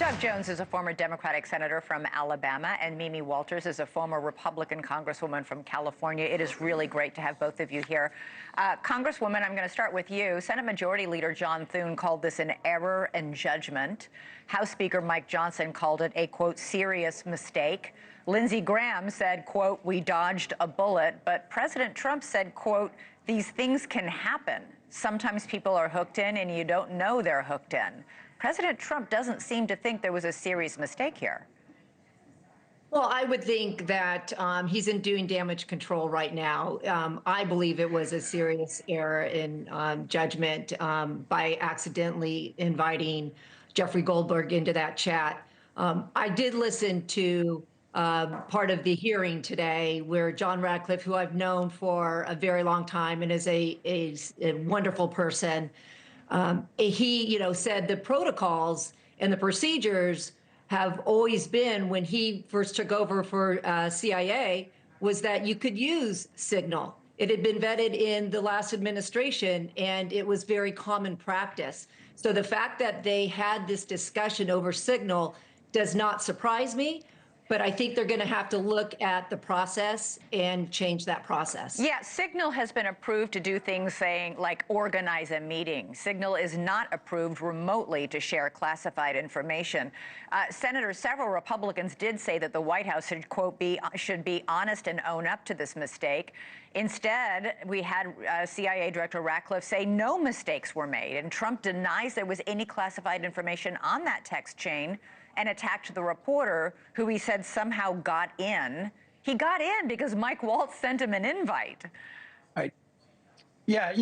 Doug Jones is a former Democratic senator from Alabama, and Mimi Walters is a former Republican Congresswoman from California. It is really great to have both of you here. Congresswoman, I'm going to start with you. Senate Majority Leader John Thune called this an error in judgment. House Speaker Mike Johnson called it a, quote, serious mistake. Lindsey Graham said, quote, we dodged a bullet. But President Trump said, quote, these things can happen. Sometimes people are hooked in and you don't know they're hooked in. President Trump doesn't seem to think there was a serious mistake here. Well, I would think that he's in doing damage control right now. I believe it was a serious error in judgment by accidentally inviting Jeffrey Goldberg into that chat. I did listen to part of the hearing today where John Radcliffe, who I've known for a very long time and is a wonderful person, he, said the protocols and the procedures have always been, when he first took over for CIA, was that you could use Signal. It had been vetted in the last administration, and it was very common practice. So the fact that they had this discussion over Signal does not surprise me. But I think they're going to have to look at the process and change that process. Yeah, Signal has been approved to do things saying like organize a meeting. Signal is not approved remotely to share classified information. Senator, several Republicans did say that the White House should, quote, should be honest and own up to this mistake. Instead, we had CIA Director Ratcliffe say no mistakes were made, and Trump denies there was any classified information on that text chain and attacked the reporter who he said somehow got in. He got in because Mike Waltz sent him an invite. Right. Yeah,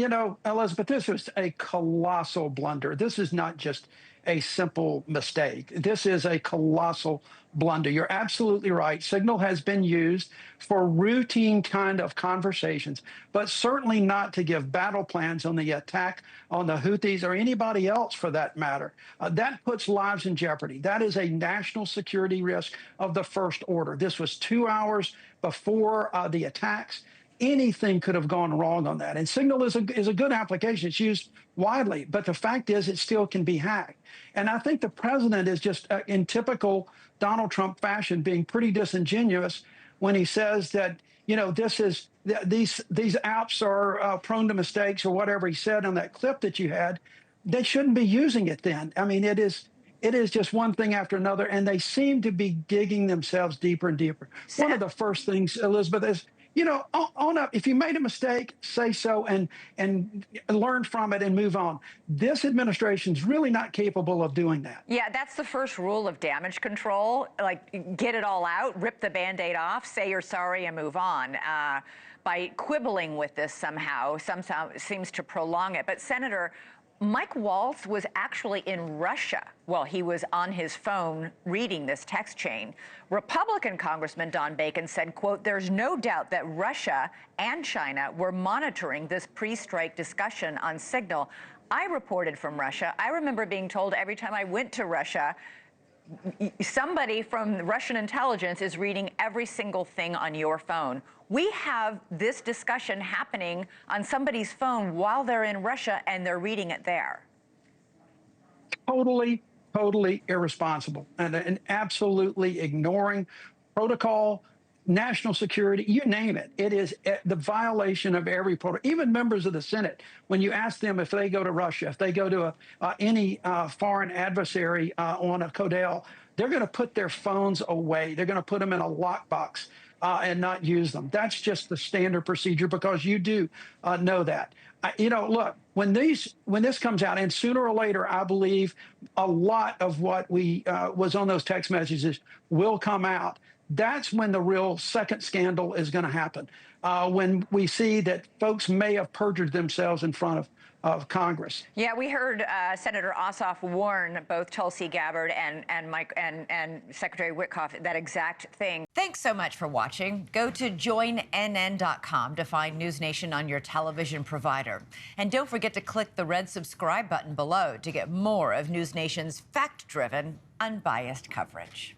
Elizabeth, this was a colossal blunder. This is not just a simple mistake. This is a colossal blunder. You're absolutely right. Signal has been used for routine kind of conversations, but certainly not to give battle plans on the attack on the Houthis or anybody else for that matter. That puts lives in jeopardy. That is a national security risk of the first order. This was 2 hours before the attacks. Anything could have gone wrong on that. And Signal is a good application. It's used widely. But the fact is, it still can be hacked. And I think the president is just in typical Donald Trump fashion being pretty disingenuous when he says that, these apps are prone to mistakes or whatever he said on that clip that you had. They shouldn't be using it then. I mean, it is just one thing after another. And they seem to be digging themselves deeper and deeper. One of the first things, Elizabeth, is, own up. If you made a mistake, say so and learn from it and move on. This administration's really not capable of doing that. Yeah, that's the first rule of damage control. Like, get it all out, rip the Band-Aid off, say you're sorry and move on. By quibbling with this somehow seems to prolong it. But Senator, Mike Waltz was actually in Russia while he was on his phone reading this text chain. Republican Congressman Don Bacon said, quote, there's no doubt that Russia and China were monitoring this pre-strike discussion on Signal. I reported from Russia. I remember being told every time I went to Russia, somebody from Russian intelligence is reading every single thing on your phone. We have this discussion happening on somebody's phone while they're in Russia and they're reading it there. Totally irresponsible and absolutely ignoring protocol, national security, you name it. It is the violation of every protocol. Even members of the Senate, when you ask them if they go to Russia, if they go to any foreign adversary on a CODEL, they're going to put their phones away. They're going to put them in a lockbox and not use them. That's just the standard procedure because you do know that. Look, when this comes out, and sooner or later, I believe a lot of what was on those text messages will come out. That's when the real second scandal is going to happen, when we see that folks may have perjured themselves in front of Congress. Yeah, we heard Senator Ossoff warn both Tulsi Gabbard and Secretary Witkoff that exact thing. Thanks so much for watching. Go to joinnn.com to find NewsNation on your television provider. And don't forget to click the red subscribe button below to get more of NewsNation's fact-driven, unbiased coverage.